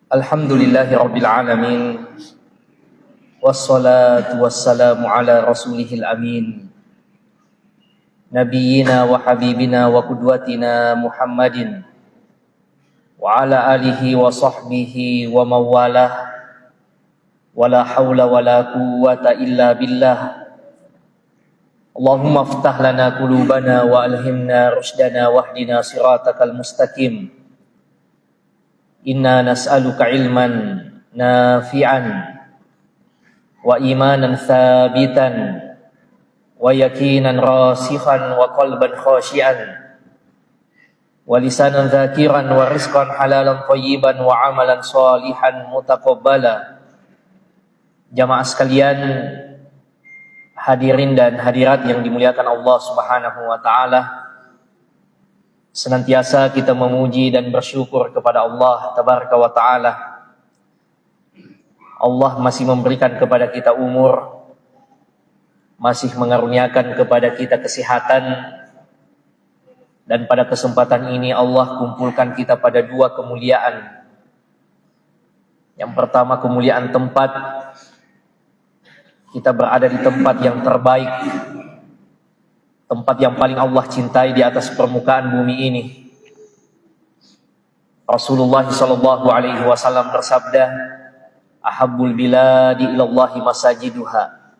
Alhamdulillahi Rabbil Alamin. Wassalatu wassalamu ala rasulihil amin, Nabiyyina wa habibina wa qudwatina Muhammadin wa ala alihi wa sahbihi wa mawalah. Wala hawla wala quwwata illa billah. Allahumma aftah lana qulubana wa alhimna rushdana wahdina siratakal mustaqim. Inna nas'aluka ilman nafi'an wa imanan thabitan wa yakinan rasikhan wa qalban khashian wa lisanan dzakiran wa rizqan halalan thayyiban wa amalan salihan mutaqabbala. Jamaah sekalian, hadirin dan hadirat yang dimuliakan Allah Subhanahu wa taala, senantiasa kita memuji dan bersyukur kepada Allah Tabaraka wa taala. Allah masih memberikan kepada kita umur, masih mengaruniakan kepada kita kesehatan, dan pada kesempatan ini Allah kumpulkan kita pada dua kemuliaan. Yang pertama, kemuliaan tempat. Kita berada di tempat yang terbaik, tempat yang paling Allah cintai di atas permukaan bumi ini. Rasulullah sallallahu alaihi wasallam bersabda, ahabbul biladi ilallahi masajiduha.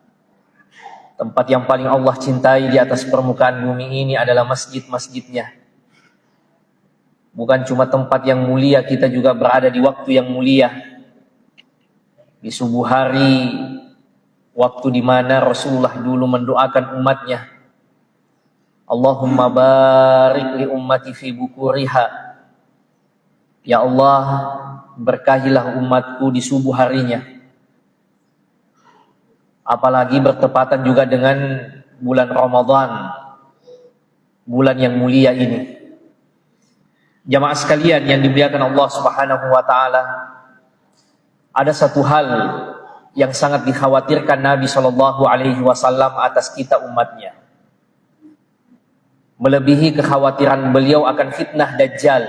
Tempat yang paling Allah cintai di atas permukaan bumi ini adalah masjid-masjidnya. Bukan cuma tempat yang mulia, kita juga berada di waktu yang mulia. Di subuh hari, waktu di mana Rasulullah dulu mendoakan umatnya, Allahumma barik li ummati fi bukuriha. Ya Allah, berkahilah umatku di subuh harinya. Apalagi bertepatan juga dengan bulan Ramadan, bulan yang mulia ini. Jamaah sekalian yang dimuliakan Allah Subhanahu wa taala, ada satu hal yang sangat dikhawatirkan Nabi Shallallahu Alaihi Wasallam atas kita umatnya, melebihi kekhawatiran beliau akan fitnah Dajjal.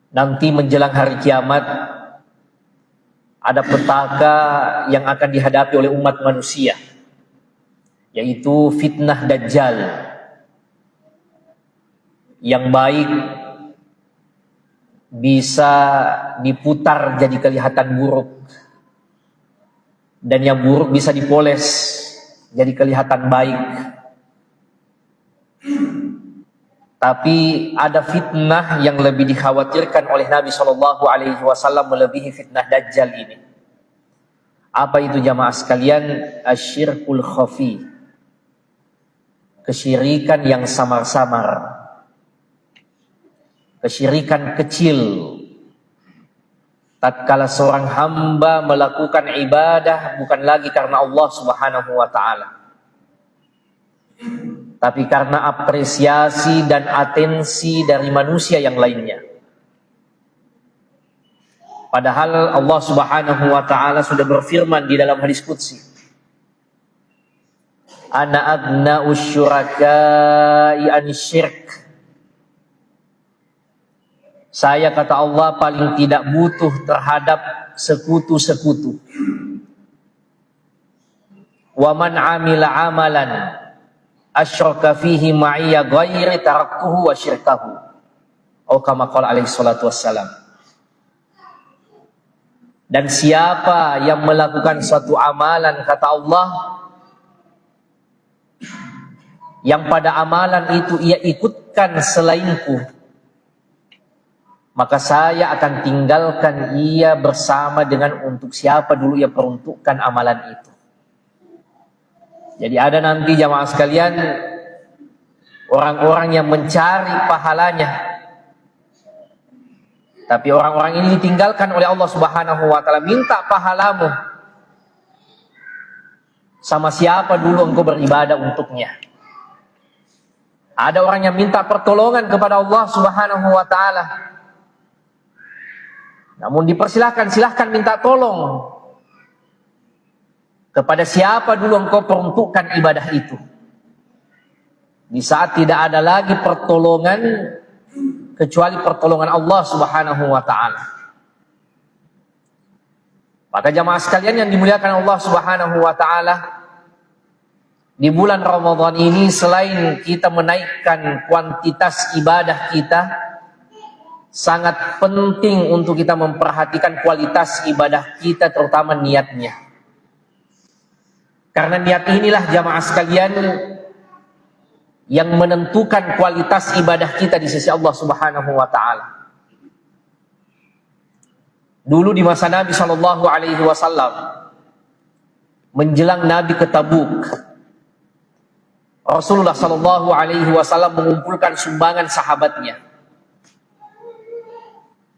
Nanti menjelang hari kiamat, ada petaka yang akan dihadapi oleh umat manusia, yaitu fitnah Dajjal. Yang baik bisa diputar jadi kelihatan buruk, dan yang buruk bisa dipoles jadi kelihatan baik. Tapi ada fitnah yang lebih dikhawatirkan oleh Nabi Shallallahu Alaihi Wasallam melebihi fitnah Dajjal ini. Apa itu jamaah sekalian? Asyirkul khafi, kesyirikan yang samar-samar, kesyirikan kecil. Tatkala seorang hamba melakukan ibadah bukan lagi karena Allah Subhanahu wa taala, tapi karena apresiasi dan atensi dari manusia yang lainnya. Padahal Allah Subhanahu wa taala sudah berfirman di dalam hadis qudsi, ana aghna'us syuraka'i anisyirk. Saya, kata Allah, paling tidak butuh terhadap sekutu-sekutu. Wa man amila amalan asyraka fihi ma'iyya ghairi taraktuhu wa syirkahu. Atau kama qala alaihi salatu wassalam. Dan siapa yang melakukan suatu amalan, kata Allah, yang pada amalan itu ia ikutkan selainku, maka saya akan tinggalkan ia bersama dengan untuk siapa dulu ia peruntukkan amalan itu. Jadi ada nanti jamaah sekalian orang-orang yang mencari pahalanya, tapi orang-orang ini ditinggalkan oleh Allah Subhanahu wa taala. Minta pahalamu sama siapa dulu engkau beribadah untuknya. Ada orang yang minta pertolongan kepada Allah Subhanahu wa taala, namun dipersilahkan, silahkan minta tolong kepada siapa dulu engkau peruntukkan ibadah itu. Di saat tidak ada lagi pertolongan, kecuali pertolongan Allah Subhanahu wa taala. Maka jamaah sekalian yang dimuliakan Allah Subhanahu wa taala, di bulan Ramadan ini selain kita menaikkan kuantitas ibadah kita, sangat penting untuk kita memperhatikan kualitas ibadah kita, terutama niatnya. Karena niat inilah jamaah sekalian yang menentukan kualitas ibadah kita di sisi Allah Subhanahu wa taala. Dulu di masa Nabi Shallallahu alaihi wasallam, menjelang Nabi ke Tabuk, Rasulullah Shallallahu alaihi wasallam mengumpulkan sumbangan sahabatnya.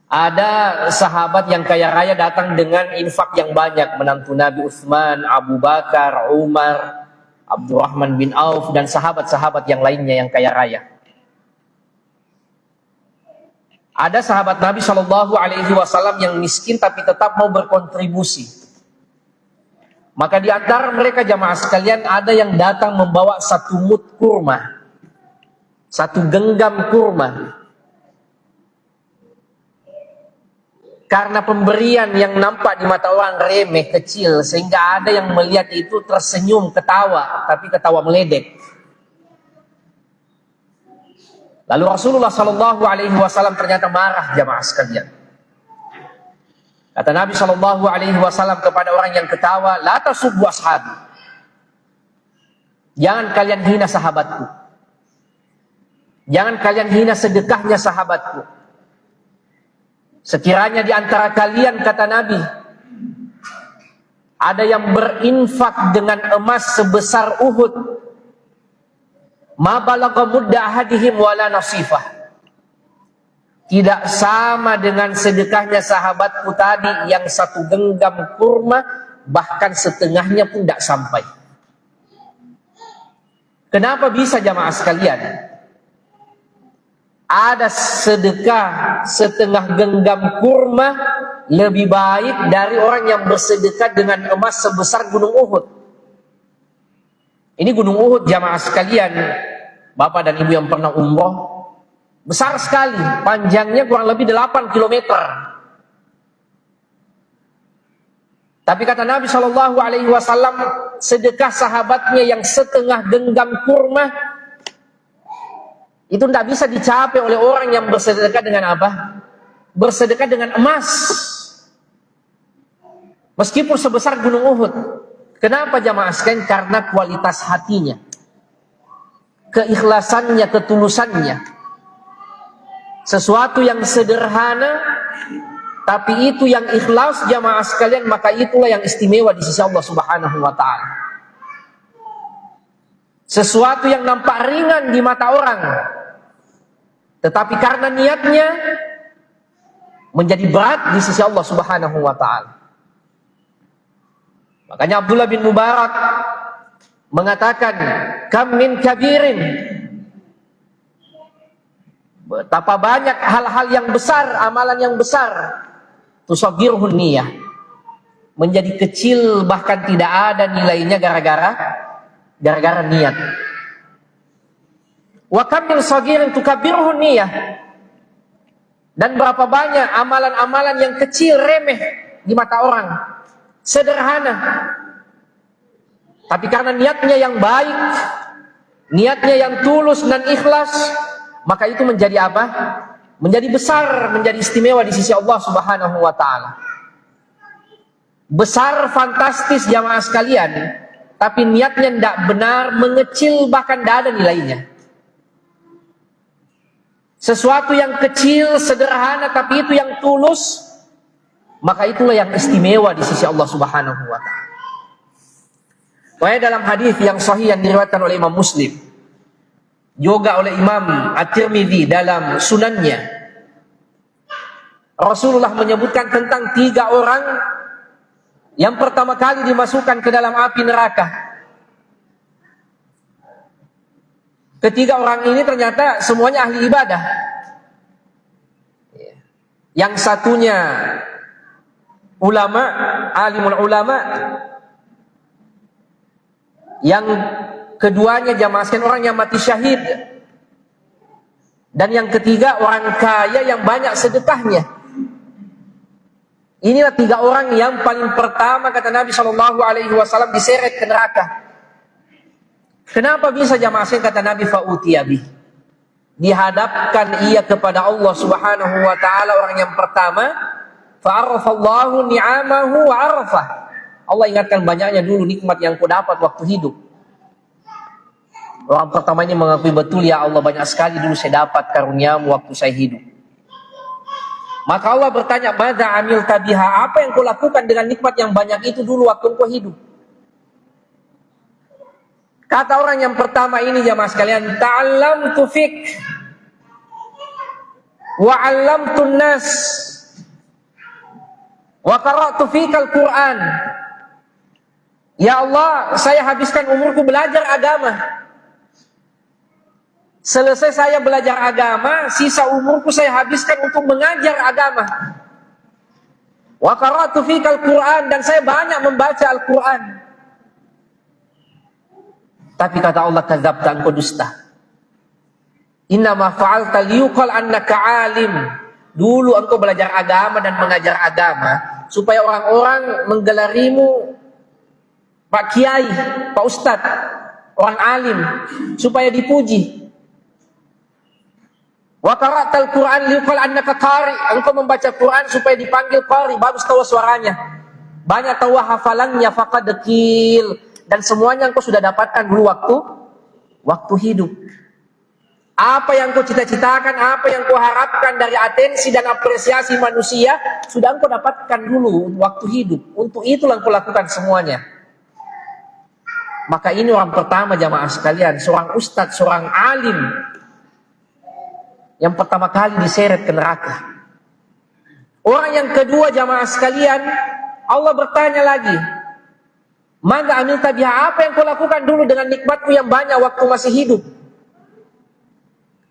Ada sahabat yang kaya raya datang dengan infak yang banyak, menantu Nabi Utsman, Abu Bakar, Umar, Abdurrahman bin Auf, dan sahabat-sahabat yang lainnya yang kaya raya. Ada sahabat Nabi Shallallahu alaihi wasallam yang miskin tapi tetap mau berkontribusi. Maka di antara mereka jamaah sekalian ada yang datang membawa satu mud kurma, satu genggam kurma. Karena pemberian yang nampak di mata orang remeh, kecil, sehingga ada yang melihat itu tersenyum, ketawa, tapi ketawa meledek. Lalu Rasulullah Shallallahu alaihi wasallam ternyata marah jamaah sekalian. Kata Nabi Shallallahu alaihi wasallam kepada orang yang ketawa, la tasubbu ashabi. Jangan kalian hina sahabatku. Jangan kalian hina sedekahnya sahabatku. Sekiranya di antara kalian, kata Nabi, ada yang berinfak dengan emas sebesar Uhud, ma balagha mudda ahadihim wala nasifah. Tidak sama dengan sedekahnya sahabatku tadi yang satu genggam kurma, bahkan setengahnya pun tidak sampai. Kenapa bisa jamaah sekalian? Ada sedekah setengah genggam kurma lebih baik dari orang yang bersedekah dengan emas sebesar gunung Uhud. Ini gunung Uhud jamaah sekalian, bapak dan ibu yang pernah umroh, besar sekali, panjangnya kurang lebih 8 km. Tapi kata Nabi Shallallahu alaihi wasallam, sedekah sahabatnya yang setengah genggam kurma itu tidak bisa dicapai oleh orang yang bersedekah dengan apa? Bersedekah dengan emas, meskipun sebesar gunung Uhud. Kenapa jamaah sekalian? Karena kualitas hatinya, keikhlasannya, ketulusannya. Sesuatu yang sederhana, tapi itu yang ikhlas jamaah sekalian, maka itulah yang istimewa di sisi Allah Subhanahu wa ta'ala. Sesuatu yang nampak ringan di mata orang, tetapi karena niatnya menjadi berat di sisi Allah Subhanahu wa ta'ala. Makanya Abdullah bin Mubarak mengatakan, kam min kabirin, betapa banyak hal-hal yang besar, amalan yang besar, tusagirhun niyah, menjadi kecil bahkan tidak ada nilainya gara-gara niat. Wa kam min sagirin tukabbirhun niyah, dan berapa banyak amalan-amalan yang kecil, remeh di mata orang, sederhana, tapi karena niatnya yang baik, niatnya yang tulus dan ikhlas, maka itu menjadi apa? Menjadi besar, menjadi istimewa di sisi Allah Subhanahu wa ta'ala. Besar, fantastis jamaah sekalian, tapi niatnya tidak benar, mengecil, bahkan tidak ada nilainya. Sesuatu yang kecil, sederhana, tapi itu yang tulus, maka itulah yang istimewa di sisi Allah Subhanahu wa ta'ala. Makanya dalam hadis yang sahih yang diriwayatkan oleh Imam Muslim, juga oleh Imam At-Tirmidzi dalam sunannya, Rasulullah menyebutkan tentang 3 orang yang pertama kali dimasukkan ke dalam api neraka. Ketiga orang ini ternyata semuanya ahli ibadah. Yang satunya ulama, alimul ulama. Yang keduanya jamaah sekalian orang yang mati syahid. Dan yang ketiga, orang kaya yang banyak sedekahnya. Inilah 3 orang yang paling pertama kata Nabi SAW diseret ke neraka. Kenapa bisa jamaah sekalian? Kata Nabi, fa'utiyabi, dihadapkan ia kepada Allah Subhanahu wa taala orang yang pertama, fa'arafallahu ni'amahu wa arafah. Allah ingatkan banyaknya dulu nikmat yang kau dapat waktu hidup. Orang pertama ini mengakui, betul ya Allah, banyak sekali dulu saya dapat karuniamu waktu saya hidup. Maka Allah bertanya, madza amilta biha, apa yang kau lakukan dengan nikmat yang banyak itu dulu waktu kau hidup? Kata orang yang pertama ini jamaah sekalian, ta'allamtu fik wa 'allamtun nas wa qara'tu fikal Qur'an. Ya Allah, saya habiskan umurku belajar agama. Selesai saya belajar agama, sisa umurku saya habiskan untuk mengajar agama. Wa qara'tu fikal Qur'an, dan saya banyak membaca Al-Qur'an. Tapi kata Allah, kadzabta, engkau dusta. Innama fa'alta liyuqal annaka 'alim. Dulu engkau belajar agama dan mengajar agama supaya orang-orang menggelarimu Pak Kiai, Pak Ustadz, orang alim, supaya dipuji. Wa qara'tal Qur'an liyuqal annaka qari. Engkau membaca Quran supaya dipanggil qari, bagus tahu suaranya, banyak tahu hafalannya, faqadqil, dan semuanya engkau sudah dapatkan dulu waktu hidup. Apa yang kau cita-citakan, apa yang kau harapkan dari atensi dan apresiasi manusia, sudah engkau dapatkan dulu waktu hidup. Untuk itulah engkau lakukan semuanya. Maka ini orang pertama jamaah sekalian, seorang ustadz, seorang alim, yang pertama kali diseret ke neraka. Orang yang kedua jamaah sekalian, Allah bertanya lagi, madza amilta biha, apa yang kau lakukan dulu dengan nikmatmu yang banyak waktu masih hidup?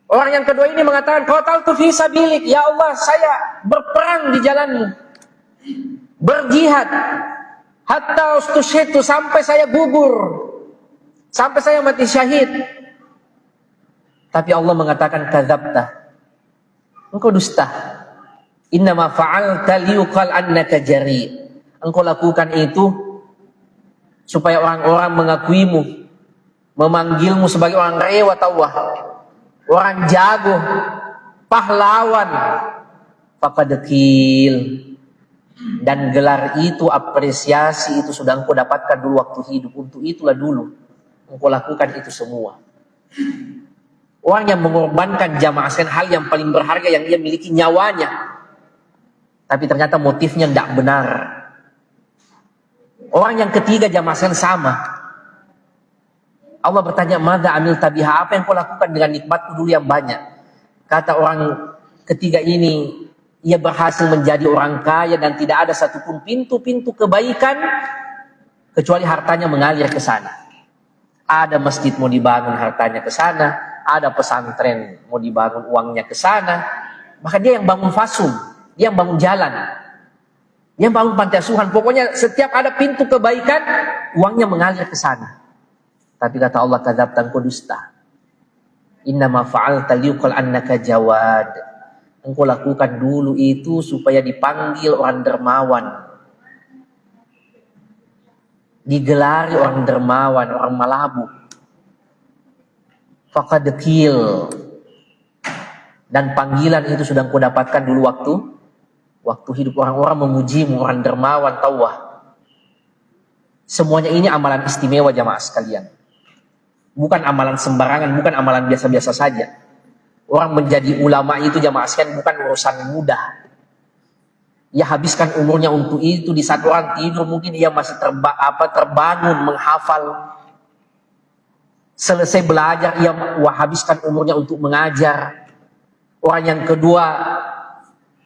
Orang yang kedua ini mengatakan, qataltu fi sabilik, ya Allah, saya berperang di jalanmu, berjihad, hatta ustushhitu, sampai saya gugur, sampai saya mati syahid. Tapi Allah mengatakan, kadzabta, engkau dusta. Innama fa'alta liyuqal annaka jari. Engkau lakukan itu supaya orang-orang mengakuimu, memanggilmu sebagai orang rewa tawah, orang jago, pahlawan. Faqadqil, dan gelar itu, apresiasi itu sudah engkau dapatkan dulu waktu hidup. Untuk itulah dulu engkau lakukan itu semua. Orang yang mengorbankan jamaah sekalian hal yang paling berharga yang ia miliki, nyawanya, tapi ternyata motifnya tidak benar. Orang yang ketiga jamaah sekalian sama. Allah bertanya, madza amilta biha, apa yang kau lakukan dengan nikmatku dulu yang banyak? Kata orang ketiga ini, ia berhasil menjadi orang kaya dan tidak ada satupun pintu-pintu kebaikan kecuali hartanya mengalir ke sana. Ada masjid mau dibangun, hartanya ke sana. Ada pesantren mau dibangun, uangnya ke sana. Maka dia yang bangun fasum, dia yang bangun jalan, dia yang bangun panti asuhan. Pokoknya setiap ada pintu kebaikan, uangnya mengalir ke sana. Tapi kata Allah, kadzabta, engkau dusta. Innama fa'alta liyuqal annaka jawad. Engkau lakukan dulu itu supaya dipanggil orang dermawan, digelari orang dermawan, orang malabuk. Faqadqil, dan panggilan itu sudah kau dapatkan dulu waktu hidup. Orang-orang memujimu, orang dermawan tawah. Semuanya ini amalan istimewa jamaah sekalian, bukan amalan sembarangan, bukan amalan biasa-biasa saja. Orang menjadi ulama itu jamaah sekalian bukan urusan mudah. Ia habiskan umurnya untuk itu. Di saat orang tidur mungkin ia masih terbangun menghafal. Selesai belajar, ia habiskan umurnya untuk mengajar. Orang yang kedua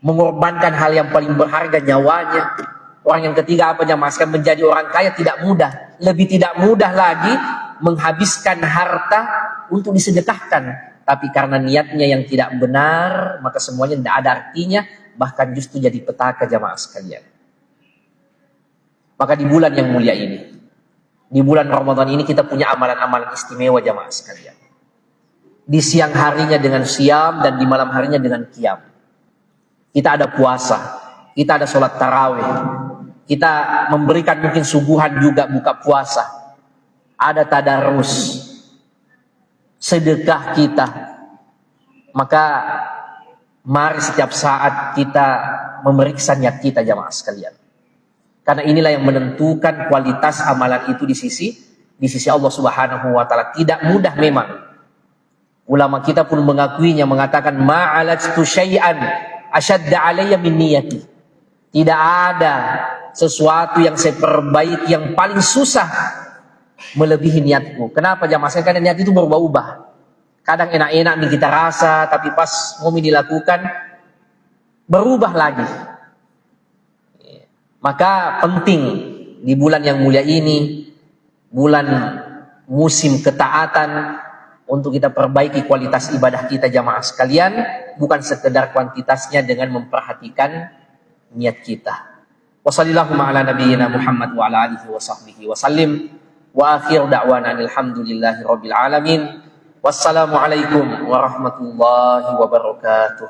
mengorbankan hal yang paling berharga, nyawanya. Orang yang ketiga apa jamaah sekalian, menjadi orang kaya tidak mudah. Lebih tidak mudah lagi menghabiskan harta untuk disedekahkan. Tapi karena niatnya yang tidak benar, maka semuanya tidak ada artinya, bahkan justru jadi petaka jamaah sekalian. Maka di bulan yang mulia ini, di bulan Ramadan ini, kita punya amalan-amalan istimewa jamaah sekalian. Di siang harinya dengan siam dan di malam harinya dengan qiyam. Kita ada puasa, kita ada sholat tarawih, kita memberikan mungkin subuhan juga buka puasa, ada tadarus, sedekah kita. Maka mari setiap saat kita memeriksa niat kita jamaah sekalian. Karena inilah yang menentukan kualitas amalan itu di sisi Allah Subhanahu wa taala. Tidak mudah memang. Ulama kita pun mengakuinya, mengatakan ma'alajtu syai'an asyadda alayya min niyati. Tidak ada sesuatu yang saya perbaiki yang paling susah melebihi niatku. Kenapa jamaah sekalian? Karena niat itu berubah-ubah. Kadang enak-enak nih kita rasa, tapi pas mau dilakukan berubah lagi. Maka penting di bulan yang mulia ini, bulan musim ketaatan, untuk kita perbaiki kualitas ibadah kita jamaah sekalian, bukan sekedar kuantitasnya dengan memperhatikan niat kita. Wassallallahu ala nabiyyina Muhammad wa ala alihi wa sahbihi wa sallim. Wa akhir da'wana alhamdulillahi rabbil alamin. Wassalamualaikum warahmatullahi wabarakatuh.